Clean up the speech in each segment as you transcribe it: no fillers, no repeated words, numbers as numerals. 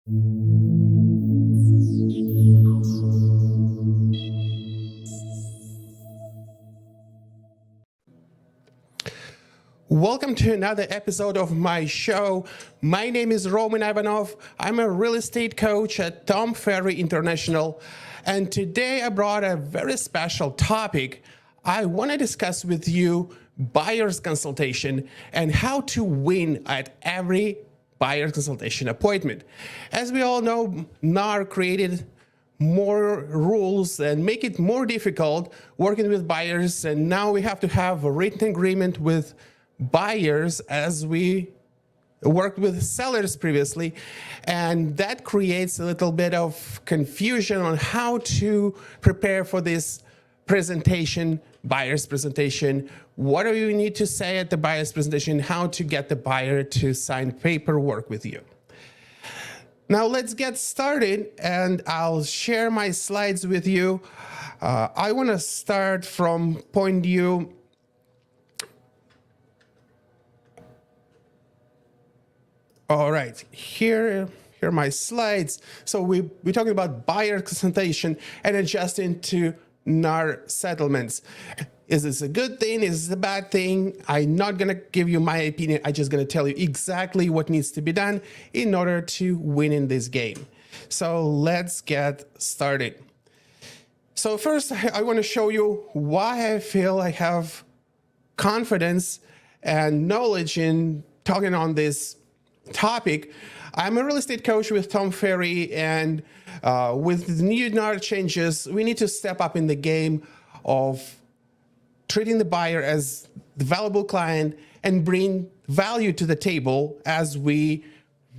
Welcome to another episode of my show. My name is Roman Ivanov. I'm a real estate coach at Tom Ferry International. And today I brought a very special topic. I want to discuss with you buyer's consultation and how to win at every buyer's consultation appointment. As we all know, NAR created more rules and make it more difficult working with buyers. And now we have to have a written agreement with buyers as we worked with sellers previously, and that creates a little bit of confusion on how to prepare for this presentation, buyer's presentation. What do you need to say at the buyer's presentation? How to get the buyer to sign paperwork with you. Now let's get started, and I'll share my slides with you. I want to start from point of view. All right, here are my slides. So we're talking about buyer consultation and adjusting to NAR settlements. Is this a good thing? Is this a bad thing? I'm not going to give you my opinion. I'm just going to tell you exactly what needs to be done in order to win in this game. So let's get started. So first, I want to show you why I feel I have confidence and knowledge in talking on this topic. I'm a real estate coach with Tom Ferry, and with the new NAR changes, we need to step up in the game of treating the buyer as the valuable client and bring value to the table as we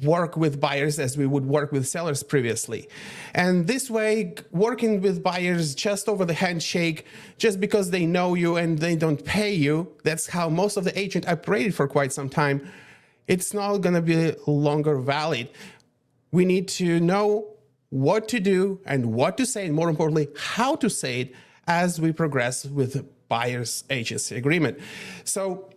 work with buyers as we would work with sellers previously. And this way, working with buyers just over the handshake, just because they know you and they don't pay you, that's how most of the agents operated for quite some time. It's not going to be longer valid. We need to know what to do and what to say, and more importantly, how to say it as we progress with the buyer's agency agreement. So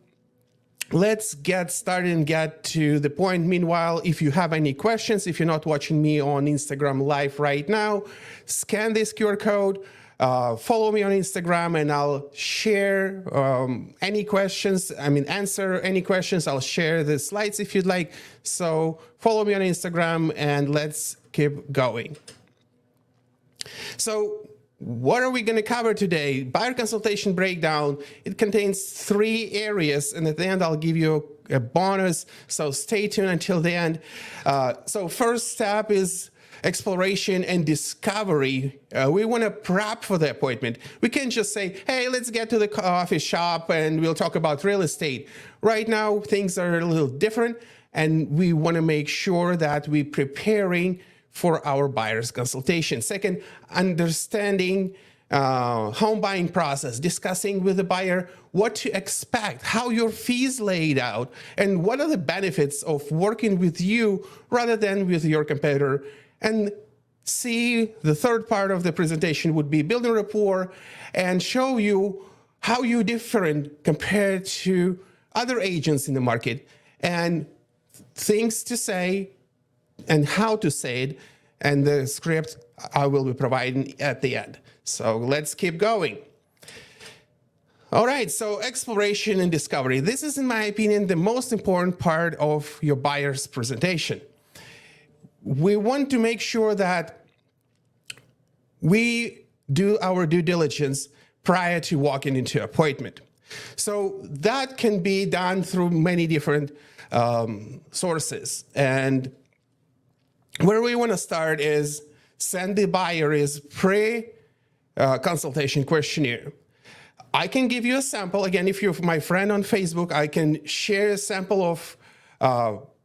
let's get started and get to the point. Meanwhile, if you have any questions, if you're not watching me on Instagram Live right now, scan this QR code. Follow me on Instagram, and I'll share any questions. Answer any questions. I'll share the slides if you'd like. So follow me on Instagram, and let's keep going. So what are we going to cover today? Buyer consultation breakdown. It contains 3 areas, and at the end, I'll give you a bonus. So stay tuned until the end. So first step is exploration and discovery. We want to prep for the appointment. We can't just say, hey, let's get to the coffee shop and we'll talk about real estate. Right now, things are a little different, and we want to make sure that we're preparing for our buyer's consultation. Second, understanding home buying process, discussing with the buyer what to expect, how your fees laid out, and what are the benefits of working with you rather than with your competitor. And see, the third part of the presentation would be building rapport and show you how you're different compared to other agents in the market, and things to say and how to say it, and the script I will be providing at the end. So let's keep going. All right, so exploration and discovery. This is, in my opinion, the most important part of your buyer's presentation. We want to make sure that we do our due diligence prior to walking into an appointment. So that can be done through many different sources. And where we want to start is send the buyer is pre-consultation questionnaire. I can give you a sample. Again, if you're my friend on Facebook, I can share a sample of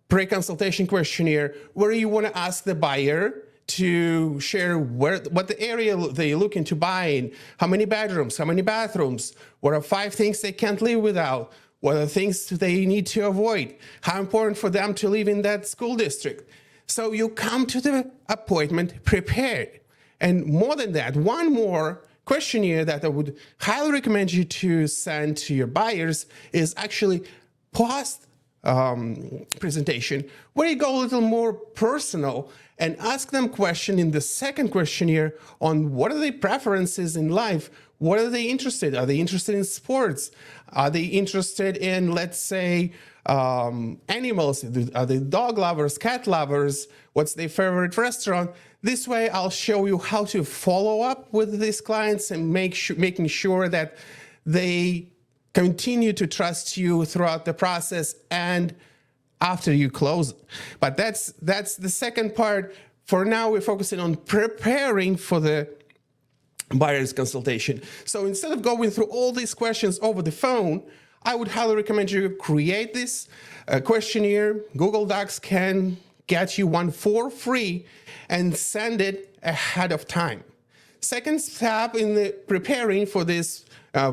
pre-consultation questionnaire where you want to ask the buyer to share what the area they're looking to buy in, how many bedrooms, how many bathrooms, what are 5 things they can't live without, what are things they need to avoid, how important for them to live in that school district. So you come to the appointment prepared. And more than that, one more questionnaire that I would highly recommend you to send to your buyers is actually post presentation, where you go a little more personal and ask them question in the second questionnaire on what are their preferences in life, what are they interested? Are they interested in sports? Are they interested in, let's say, animals? Are they dog lovers, cat lovers? What's their favorite restaurant? This way, I'll show you how to follow up with these clients and making sure that they continue to trust you throughout the process and after you close. But that's the second part. For now, we're focusing on preparing for the buyer's consultation. So instead of going through all these questions over the phone, I would highly recommend you create this questionnaire. Google Docs can get you one for free and send it ahead of time. Second step in the preparing for this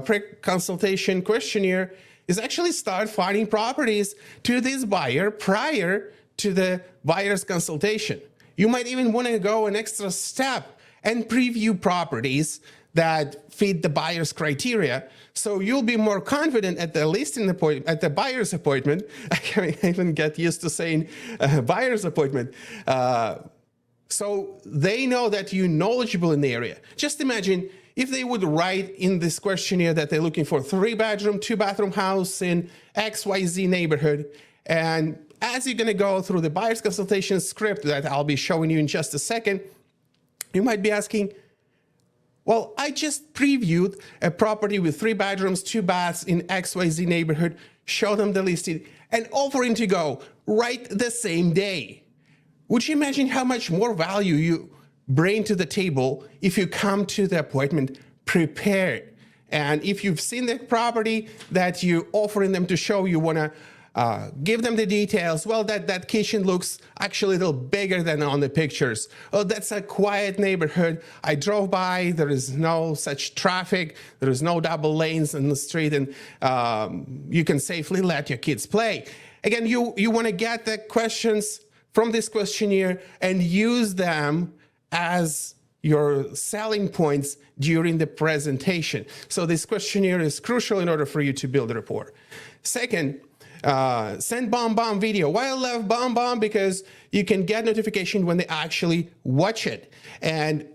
pre-consultation questionnaire is actually start finding properties to this buyer prior to the buyer's consultation. You might even want to go an extra step and preview properties that fit the buyer's criteria, so you'll be more confident at the listing appointment, at the buyer's appointment. I can't even get used to saying buyer's appointment. So they know that you're knowledgeable in the area. Just imagine if they would write in this questionnaire that they're looking for a 3-bedroom, 2-bathroom house in XYZ neighborhood, and as you're gonna go through the buyer's consultation script that I'll be showing you in just a second, you might be asking, well, I just previewed a property with 3 bedrooms, 2 baths in XYZ neighborhood, show them the listing, and offering to go right the same day. Would you imagine how much more value you bring to the table if you come to the appointment prepared? And if you've seen the property that you're offering them to show, you want to give them the details. Well, that kitchen looks actually a little bigger than on the pictures. Oh, that's a quiet neighborhood. I drove by, there is no such traffic, there is no double lanes in the street, and you can safely let your kids play. Again, you want to get the questions from this questionnaire and use them as your selling points during the presentation. So this questionnaire is crucial in order for you to build a rapport. Second, send bomb video. Why I love bomb? Because you can get notification when they actually watch it. And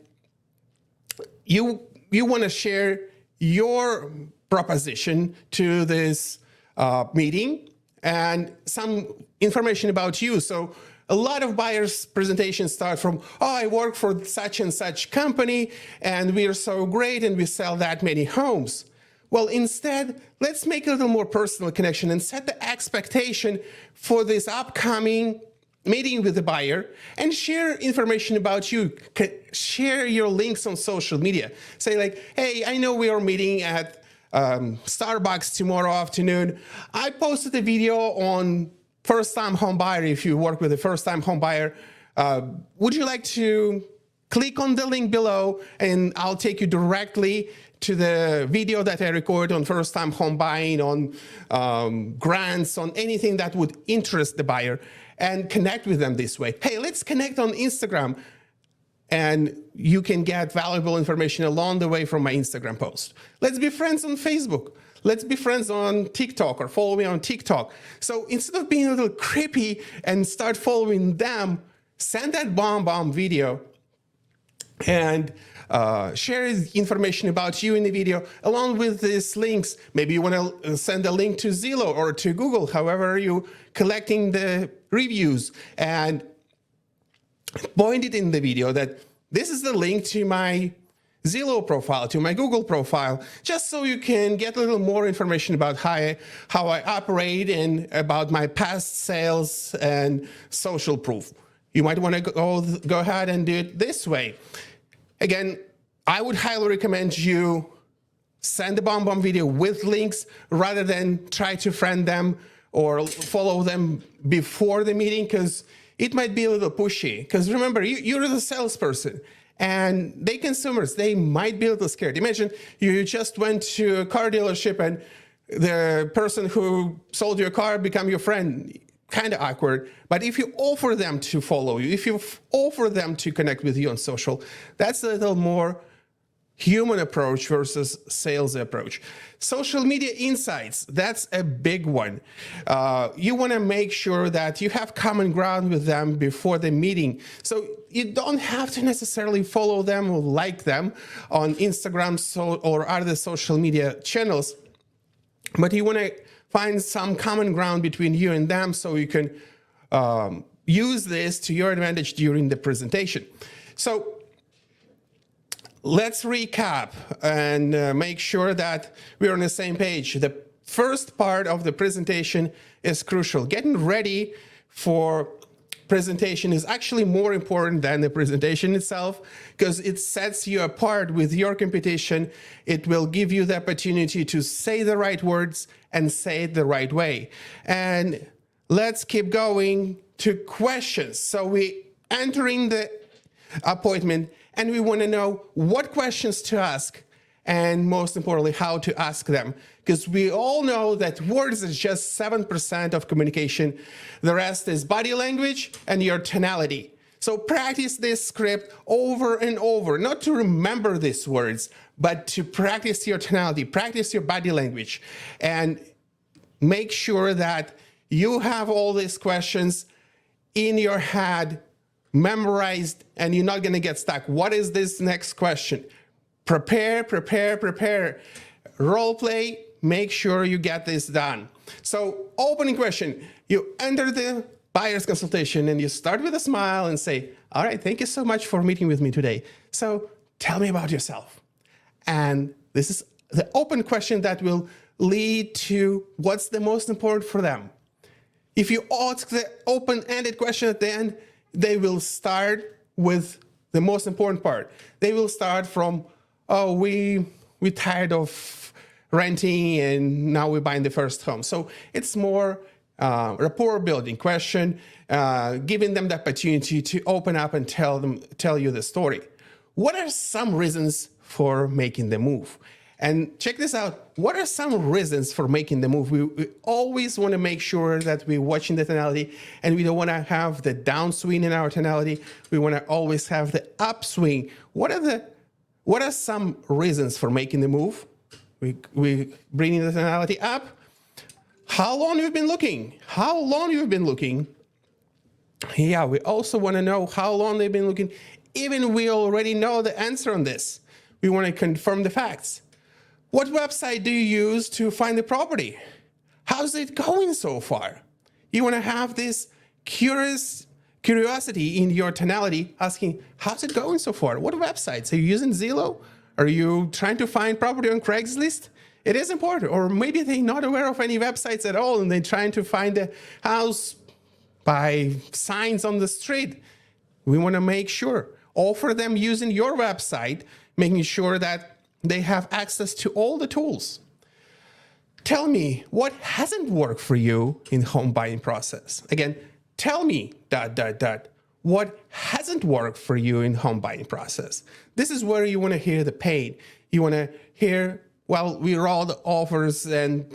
you want to share your proposition to this meeting and some information about you. So a lot of buyers' presentations start from, oh, I work for such and such company, and we are so great, and we sell that many homes. Well, instead, let's make a little more personal connection and set the expectation for this upcoming meeting with the buyer and share information about you. Share your links on social media. Say like, hey, I know we are meeting at Starbucks tomorrow afternoon. I posted a video on first-time home buyer. If you work with a first-time home buyer, would you like to click on the link below and I'll take you directly to the video that I record on first-time home buying, on grants, on anything that would interest the buyer, and connect with them this way. Hey, let's connect on Instagram, and you can get valuable information along the way from my Instagram post. Let's be friends on Facebook. Let's be friends on TikTok, or follow me on TikTok. So instead of being a little creepy and start following them, send that bomb video and share information about you in the video along with these links. Maybe you want to send a link to Zillow or to Google, however you're collecting the reviews, and point it in the video that this is the link to my Zillow profile, to my Google profile, just so you can get a little more information about how I operate and about my past sales and social proof. You might want to go ahead and do it this way. Again, I would highly recommend you send the bomb video with links rather than try to friend them or follow them before the meeting, because it might be a little pushy. Because remember, you're the salesperson, and they consumers, they might be a little scared. Imagine you just went to a car dealership and the person who sold you a car become your friend. Kind of awkward. But if you offer them to follow you, if you offer them to connect with you on social, that's a little more human approach versus sales approach. Social media insights, that's a big one. You want to make sure that you have common ground with them before the meeting. So you don't have to necessarily follow them or like them on Instagram or other social media channels, but you want to find some common ground between you and them so you can use this to your advantage during the presentation. So let's recap and make sure that we're on the same page. The first part of the presentation is crucial. Getting ready for presentation is actually more important than the presentation itself because it sets you apart with your competition. It will give you the opportunity to say the right words and say it the right way. And let's keep going to questions. So we entering the appointment and we want to know what questions to ask and most importantly, how to ask them. Because we all know that words is just 7% of communication. The rest is body language and your tonality. So practice this script over and over, not to remember these words, but to practice your tonality, practice your body language, and make sure that you have all these questions in your head, memorized, and you're not going to get stuck. What is this next question? Prepare, prepare, prepare. Role play, make sure you get this done. So opening question, you enter the buyer's consultation and you start with a smile and say, all right, thank you so much for meeting with me today. So tell me about yourself. And this is the open question that will lead to what's the most important for them. If you ask the open-ended question at the end, they will start with the most important part. They will start from, oh, we're tired of renting and now we're buying the first home. So it's more rapport building question, giving them the opportunity to open up and tell you the story. What are some reasons for making the move? And check this out. What are some reasons for making the move? We always want to make sure that we're watching the tonality and we don't want to have the downswing in our tonality. We want to always have the upswing. What are some reasons for making the move? We bringing the tonality up. How long you've been looking? How long you've been looking? Yeah, we also want to know how long they've been looking. Even we already know the answer on this. We want to confirm the facts. What website do you use to find the property? How's it going so far? You want to have this curiosity in your tonality, asking, how's it going so far? What websites? Are you using Zillow? Are you trying to find property on Craigslist? It is important. Or maybe they're not aware of any websites at all and they're trying to find a house by signs on the street. We want to make sure. Offer them using your website, making sure that they have access to all the tools. Tell me what hasn't worked for you in home buying process. Again, tell me ... what hasn't worked for you in home buying process. This is where you want to hear the pain. You want to hear, well, we rolled offers and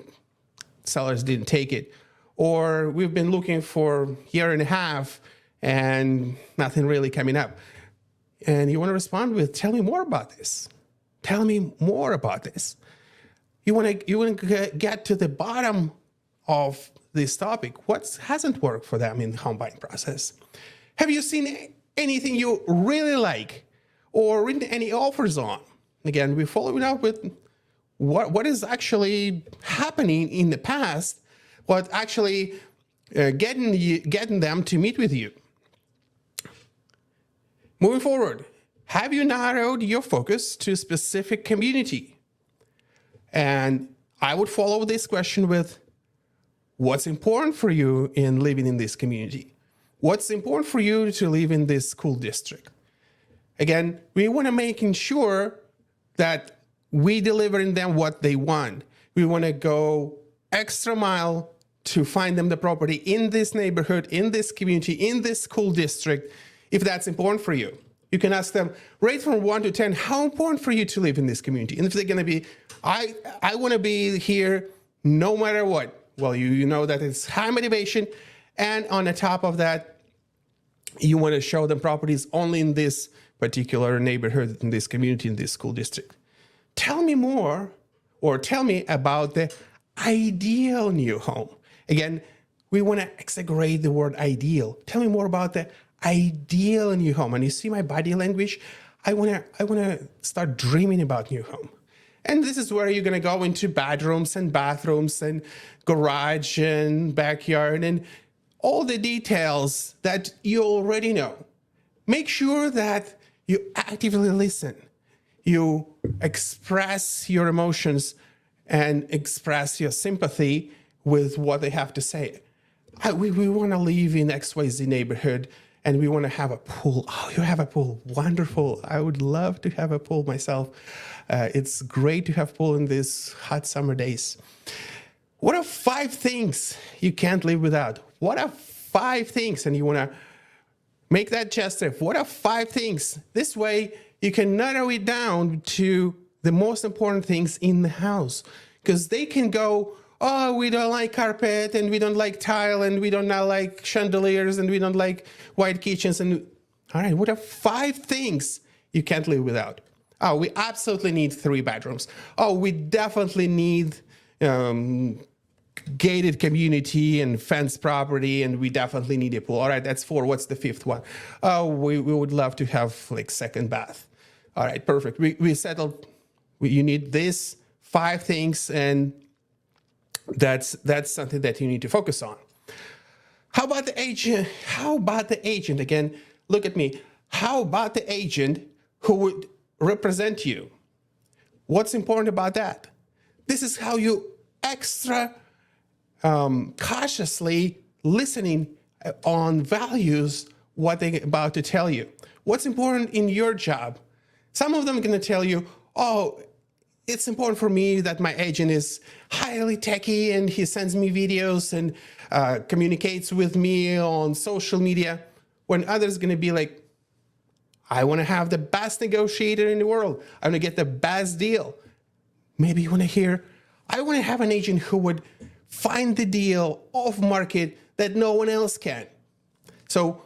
sellers didn't take it. Or we've been looking for a year and a half and nothing really coming up. And you want to respond with, tell me more about this. Tell me more about this. You want to get to the bottom of this topic. What hasn't worked for them in the home buying process? Have you seen anything you really like or written any offers on? Again, we're following up with what is actually happening in the past, what actually getting them to meet with you. Moving forward, have you narrowed your focus to a specific community? And I would follow this question with, what's important for you in living in this community? What's important for you to live in this school district? Again, we want to make sure that we deliver in them what they want. We want to go extra mile to find them the property in this neighborhood, in this community, in this school district, if that's important for you. You can ask them, rate from 1 to 10, how important for you to live in this community? And if they're going to be, I want to be here no matter what. Well, you know that it's high motivation. And on the top of that, You want to show them properties only in this particular neighborhood, in this community, in this school district. Tell me more, or tell me about the ideal new home. Again, we want to exaggerate the word ideal. Tell me more about the ideal new home. And you see my body language? I want to start dreaming about new home. And this is where you're going to go into bedrooms and bathrooms and garage and backyard and all the details that you already know. Make sure that you actively listen. You express your emotions and express your sympathy with what they have to say. We want to live in XYZ neighborhood and we want to have a pool. Oh, you have a pool. Wonderful. I would love to have a pool myself. It's great to have a pool in these hot summer days. What are 5 things you can't live without? What are 5 things? And you want to make that gesture. What are 5 things? This way you can narrow it down to the most important things in the house. Because they can go, oh, we don't like carpet, and we don't like tile, and we don't like chandeliers, and we don't like white kitchens. And all right, what are 5 things you can't live without? Oh, we absolutely need 3 bedrooms. Oh, we definitely need gated community and fenced property, and we definitely need a pool. All right, that's 4. What's the 5th one? Oh, we would love to have like second bath. All right, perfect. We settled. You need this 5 things, and that's something that you need to focus on. How about the agent? How about the agent? Again, look at me. How about the agent who would represent you? What's important about that? This is how you extra cautiously listening on values what they're about to tell you. What's important in your job? Some of them are going to tell you, oh, it's important for me that my agent is highly techy and he sends me videos and communicates with me on social media. When others are going to be like, I want to have the best negotiator in the world. I want to get the best deal. Maybe you want to hear, I want to have an agent who would find the deal off market that no one else can. So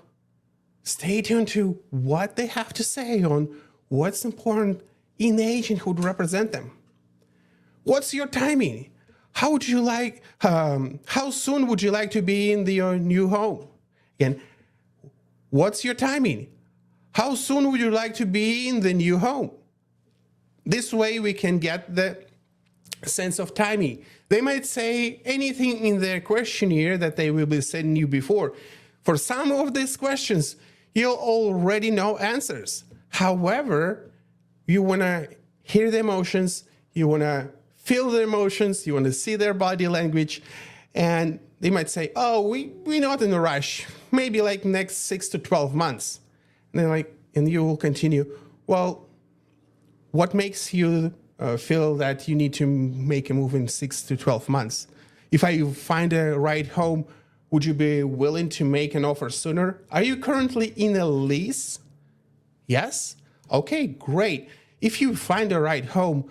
stay tuned to what they have to say on what's important in the agent who would represent them. What's your timing? How soon would you like to be in your new home? Again, what's your timing? How soon would you like to be in the new home? This way we can get the sense of timing. They might say anything in their questionnaire that they will be sending you before. For some of these questions, you'll already know answers. However, you want to hear the emotions, you want to feel their emotions, you want to see their body language, and they might say, oh, we're not in a rush, maybe like next 6 to 12 months. And they're like, and you will continue, well, what makes you feel that you need to make a move in 6 to 12 months? If I find a right home, would you be willing to make an offer sooner? Are you currently in a lease? Yes? Okay, great. If you find a right home,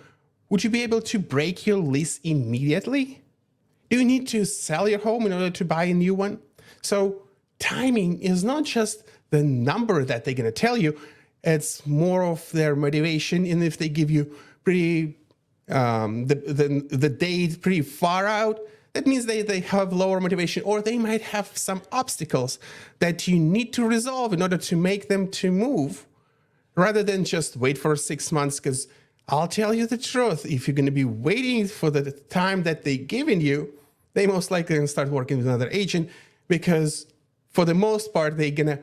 would you be able to break your lease immediately? Do you need to sell your home in order to buy a new one? So timing is not just the number that they're going to tell you. It's more of their motivation. And if they give you the date pretty far out, that means they have lower motivation, or they might have some obstacles that you need to resolve in order to make them to move, rather than just wait for 6 months. Because I'll tell you the truth, if you're going to be waiting for the time that they've given you, they most likely going to start working with another agent, because for the most part, they're going to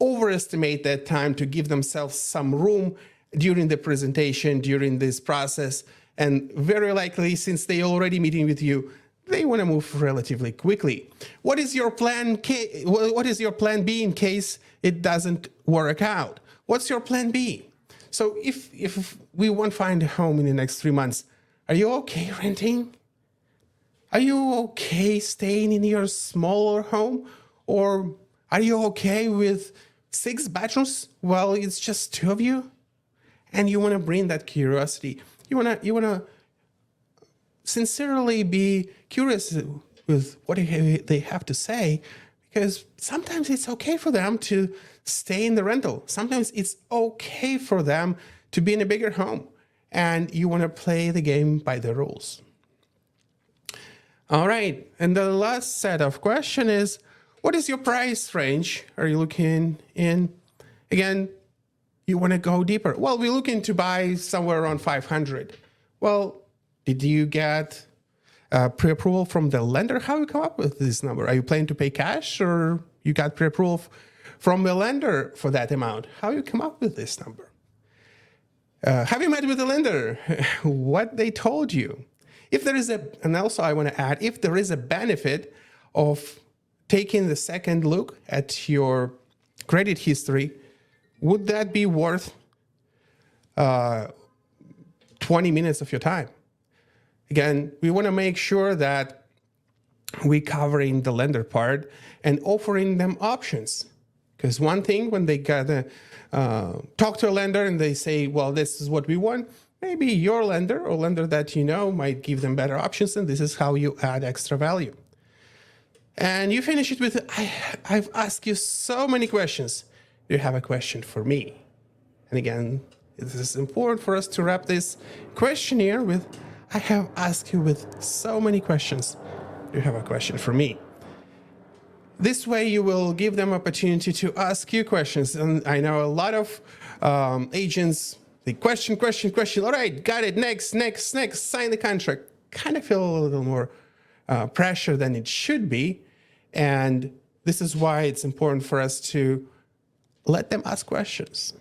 overestimate that time to give themselves some room during the presentation, during this process. And very likely, since they're already meeting with you, they want to move relatively quickly. What is your plan? What is your plan B in case it doesn't work out? What's your plan B? So if we won't find a home in the next 3 months, are you okay renting? Are you okay staying in your smaller home? Or are you okay with 6 bedrooms while it's just 2 of you? And you want to bring that curiosity. You want to sincerely be curious with what they have to say, because sometimes it's okay for them to stay in the rental. Sometimes it's okay for them to be in a bigger home, and you want to play the game by the rules. All right, and the last set of question is, what is your price range? Are you looking in? Again, you want to go deeper. Well, we're looking to buy somewhere around 500. Well, did you get pre-approval from the lender? How you come up with this number? Are you planning to pay cash, or you got pre-approval from the lender for that amount? How you come up with this number? Have you met with the lender? What they told you? If there is and also I want to add, if there is a benefit of taking the second look at your credit history, would that be worth 20 minutes of your time? Again, we want to make sure that we're covering the lender part and offering them options. Because one thing, when they gotta talk to a lender and they say, well, this is what we want, maybe your lender or lender that you know might give them better options, and this is how you add extra value. And you finish it with, I've asked you so many questions. Do you have a question for me? And again, this is important for us to wrap this questionnaire with, I have asked you with so many questions. Do you have a question for me? This way you will give them opportunity to ask you questions. And I know a lot of agents, they question. All right, got it, next, sign the contract. Kind of feel a little more pressure than it should be. And this is why it's important for us to let them ask questions.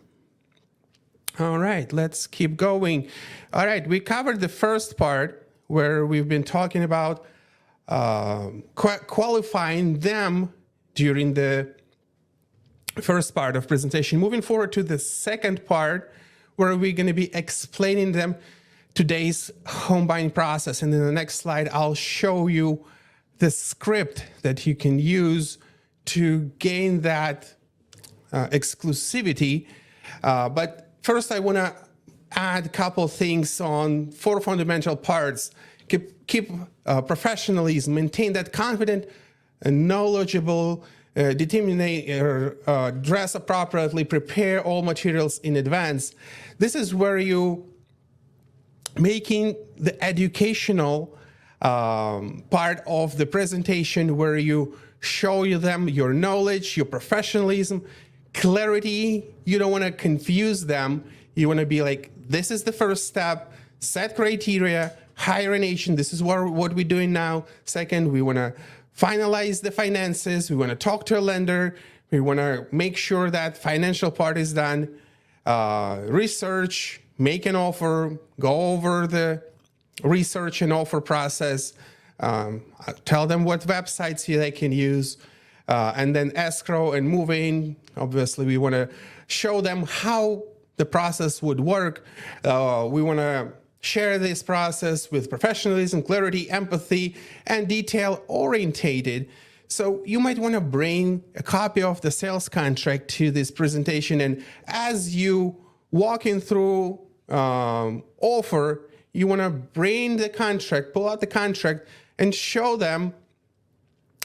All right, let's keep going. All right, we covered the first part where we've been talking about qualifying them during the first part of presentation. Moving forward to the second part, where we're going to be explaining them today's home buying process. And in the next slide, I'll show you the script that you can use to gain that exclusivity. But first, I want to add a couple things on 4 fundamental parts. Keep professionalism, maintain that confident and knowledgeable, dress appropriately, prepare all materials in advance. This is where you making the educational part of the presentation, where you show them your knowledge, your professionalism, clarity. You don't want to confuse them. You want to be like, this is the first step, set criteria, hire an agent. This is what we're doing now. Second, we want to finalize the finances. We want to talk to a lender. We want to make sure that financial part is done. Research, make an offer, go over the research and offer process. Tell them what websites they can use. And then escrow and move in. Obviously, we want to show them how the process would work. We want to share this process with professionalism, clarity, empathy, and detail-orientated. So you might want to bring a copy of the sales contract to this presentation. And as you walking through offer, you want to bring the contract, pull out the contract, and show them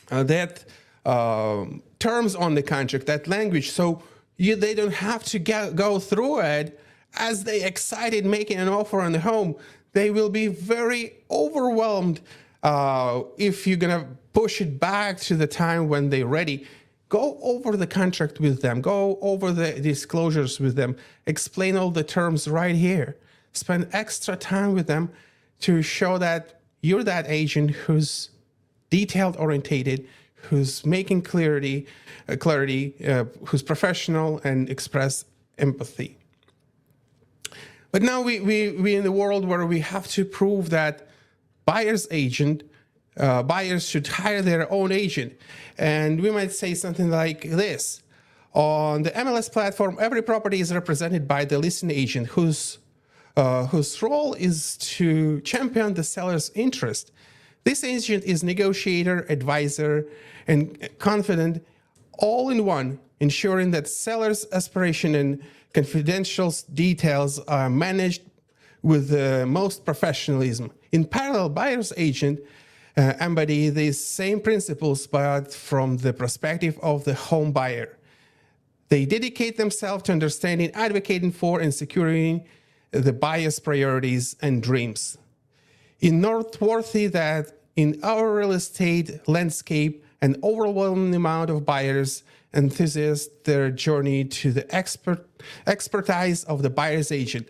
that terms on the contract, that language, so they don't have to go through it as they excited making an offer on the home. They will be very overwhelmed if you're gonna push it back to the time when they're ready. Go over the contract with them, go over the disclosures with them, explain all the terms right here. Spend extra time with them to show that you're that agent who's detailed orientated, who's making clarity, who's professional and express empathy. But now we in the world where we have to prove that buyers should hire their own agent. And we might say something like this. On the MLS platform, every property is represented by the listing agent whose role is to champion the seller's interest. This agent is negotiator, advisor, and confidant, all in one, ensuring that seller's aspiration and confidential details are managed with the most professionalism. In parallel, buyer's agent embody these same principles, but from the perspective of the home buyer. They dedicate themselves to understanding, advocating for, and securing the buyer's priorities and dreams. It's noteworthy that in our real estate landscape, an overwhelming amount of buyers enthusiast their journey to the expertise of the buyer's agent,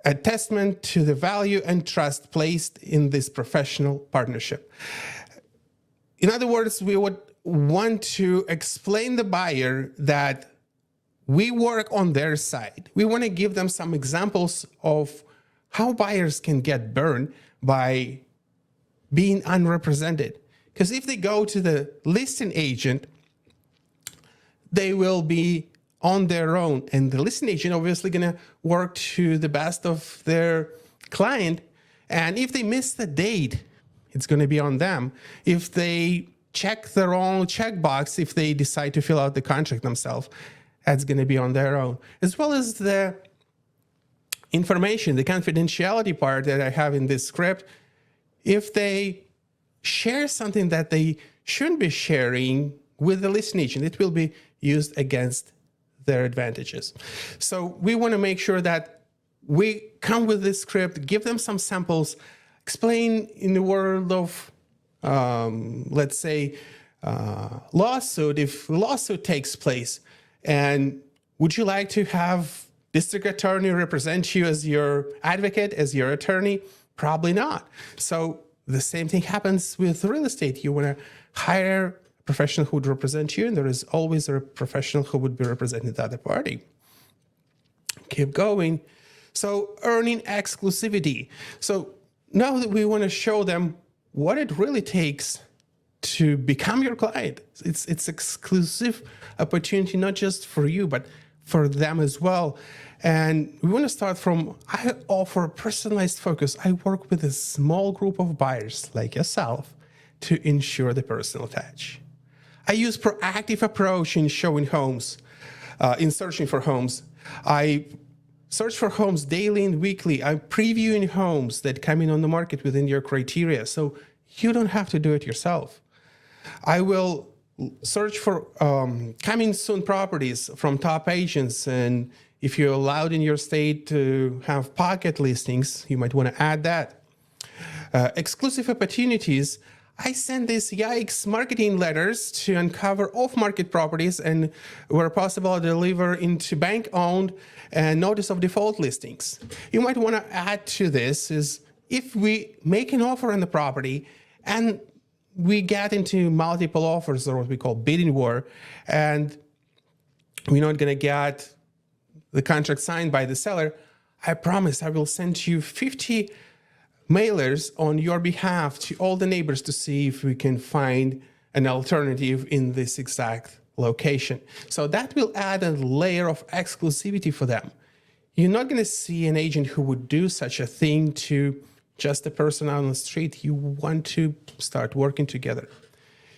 a testament to the value and trust placed in this professional partnership. In other words, we would want to explain the buyer that we work on their side. We want to give them some examples of how buyers can get burned by being unrepresented. Because if they go to the listing agent, they will be on their own. And the listing agent obviously going to work to the best of their client. And if they miss the date, it's going to be on them. If they check the wrong checkbox, if they decide to fill out the contract themselves, that's going to be on their own. As well as the information, the confidentiality part that I have in this script. If they share something that they shouldn't be sharing with the listing agent, it will be used against their advantages. So we want to make sure that we come with this script, give them some samples, explain in the world of, let's say, lawsuit, if a lawsuit takes place, and would you like to have district attorney represent you as your advocate, as your attorney? Probably not. So the same thing happens with real estate. You want to hire a professional who would represent you, and there is always a professional who would be representing the other party. Keep going. So earning exclusivity. So now that we want to show them what it really takes to become your client. It's exclusive opportunity, not just for you, but for them as well. And we want to start from, I offer personalized focus. I work with a small group of buyers like yourself to ensure the personal touch. I use proactive approach in showing homes, in searching for homes. I search for homes daily and weekly. I'm previewing homes that come in on the market within your criteria, so you don't have to do it yourself. I will search for coming soon properties from top agents, and if you're allowed in your state to have pocket listings, you might want to add that. Exclusive opportunities. I send these yikes marketing letters to uncover off-market properties, and where possible, I deliver into bank-owned and notice of default listings. You might want to add to this is if we make an offer on the property and we get into multiple offers, or what we call bidding war, and we're not going to get the contract signed by the seller, I promise I will send you 50 mailers on your behalf to all the neighbors to see if we can find an alternative in this exact location. So that will add a layer of exclusivity for them. You're not going to see an agent who would do such a thing to just a person out on the street. You want to start working together.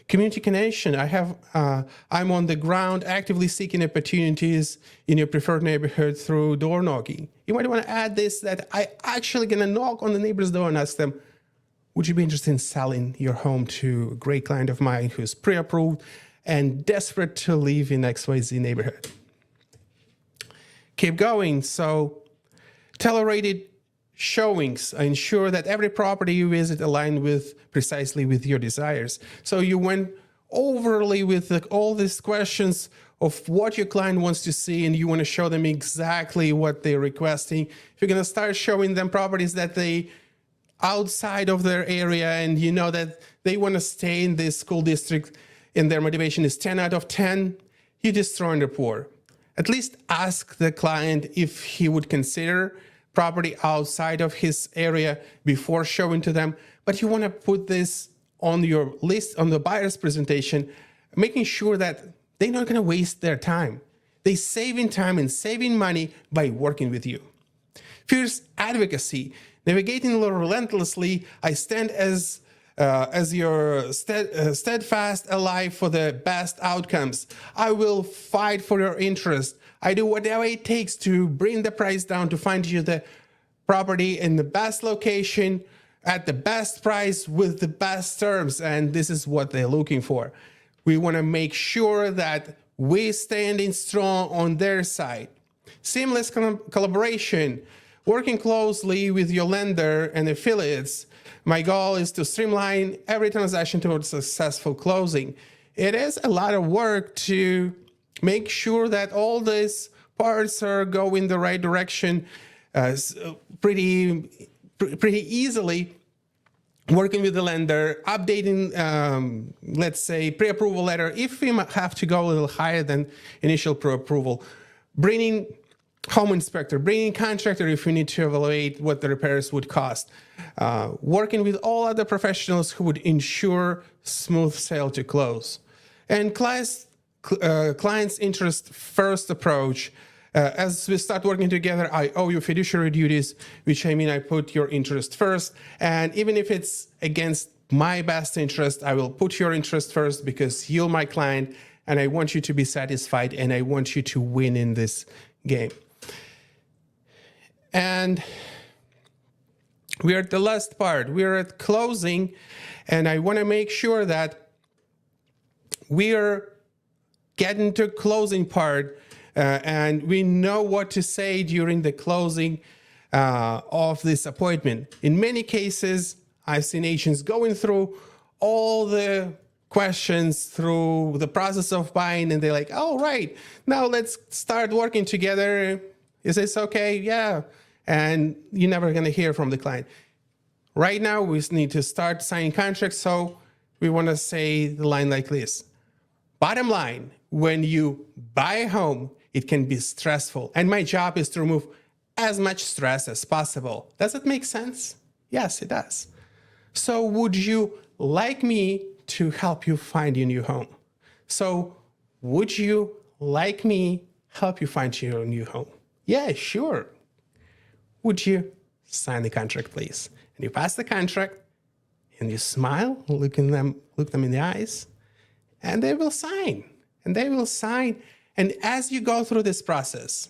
Community connection. I'm on the ground actively seeking opportunities in your preferred neighborhood through door knocking. You might want to add this, that I actually going to knock on the neighbor's door and ask them, would you be interested in selling your home to a great client of mine who's pre-approved and desperate to live in XYZ neighborhood? Keep going. So tolerated showings. Ensure that every property you visit align precisely with your desires. So you went overly with all these questions of what your client wants to see, and you want to show them exactly what they're requesting. If you're going to start showing them properties that they outside of their area, and you know that they want to stay in this school district and their motivation is 10 out of 10, you're destroying rapport. At least ask the client if he would consider property outside of his area before showing to them. But you want to put this on your list, on the buyer's presentation, making sure that they're not going to waste their time. They're saving time and saving money by working with you. Fierce advocacy. Navigating relentlessly, I stand as your steadfast ally for the best outcomes. I will fight for your interest. I do whatever it takes to bring the price down to find you the property in the best location at the best price with the best terms. And this is what they're looking for. We want to make sure that we standing strong on their side. Seamless collaboration, working closely with your lender and affiliates. My goal is to streamline every transaction towards successful closing. It is a lot of work to make sure that all these parts are going the right direction pretty easily. Working with the lender, updating, let's say, pre-approval letter, if we have to go a little higher than initial pre-approval, bringing home inspector, bringing contractor if we need to evaluate what the repairs would cost, working with all other professionals who would ensure smooth sale to close. And client's interest first approach. As we start working together, I owe you fiduciary duties, which I mean I put your interest first. And even if it's against my best interest, I will put your interest first because you're my client and I want you to be satisfied and I want you to win in this game. And we're at the last part. We're at closing, and I want to make sure that we're getting to closing part and we know what to say during the closing of this appointment. In many cases, I've seen agents going through all the questions through the process of buying, and they're like, oh, right, now let's start working together. Is this okay? Yeah. And you're never going to hear from the client. Right now, we need to start signing contracts, so we want to say the line like this. Bottom line, when you buy a home, it can be stressful, and my job is to remove as much stress as possible. Does it make sense? Yes, it does. So would you like me to help you find your new home? So would you like me help you find your new home? Yeah, sure. Would you sign the contract, please? And you pass the contract, and you smile, look them in the eyes, and they will sign. And they will sign. And as you go through this process,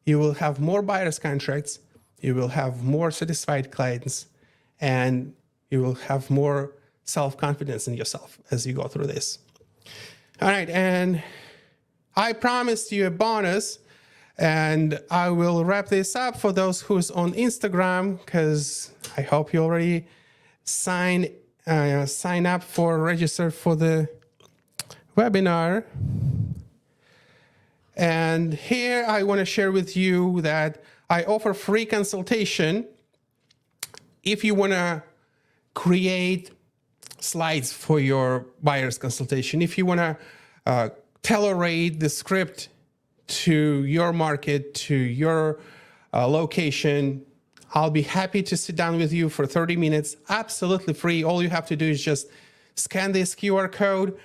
you will have more buyer's contracts, you will have more satisfied clients, and you will have more self-confidence in yourself as you go through this. All right, and I promised you a bonus, and I will wrap this up for those who's on Instagram, because I hope you already sign up for register for the webinar. And here I want to share with you that I offer free consultation if you want to create slides for your buyer's consultation, if you want to tailor-rate the script to your market, to your location, I'll be happy to sit down with you for 30 minutes, absolutely free. All you have to do is just scan this QR code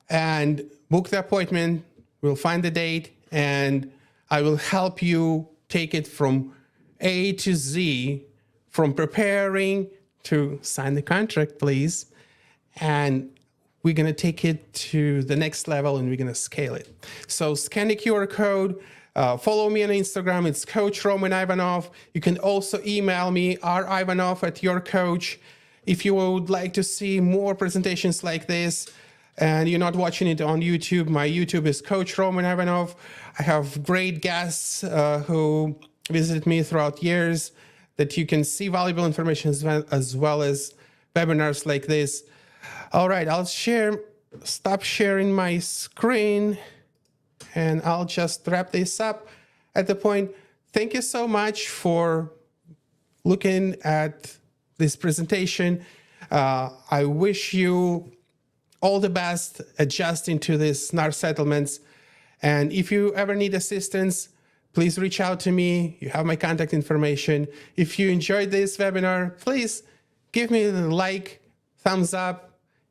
and book the appointment. We'll find the date, and I will help you take it from A to Z, from preparing to sign the contract, please. And we're going to take it to the next level, and we're going to scale it. So scan the QR code. Follow me on Instagram. It's Coach Roman Ivanov. You can also email me, rivanov@yourcoach. If you would like to see more presentations like this, and you're not watching it on YouTube, my YouTube is Coach Roman Ivanov. I have great guests who visit me throughout years that you can see valuable information as well as webinars like this. All right, I'll stop sharing my screen, and I'll just wrap this up at the point. Thank you so much for looking at this presentation. I wish you all the best adjusting to these NAR settlements. And if you ever need assistance, please reach out to me. You have my contact information. If you enjoyed this webinar, please give me a like, thumbs up.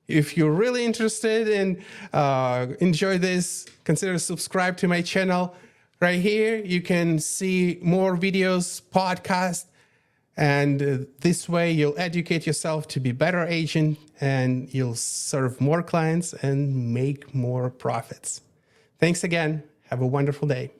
If you're really interested and enjoy this, consider subscribe to my channel. Right here, you can see more videos, podcasts, and this way you'll educate yourself to be a better agent, and you'll serve more clients and make more profits. Thanks again. Have a wonderful day.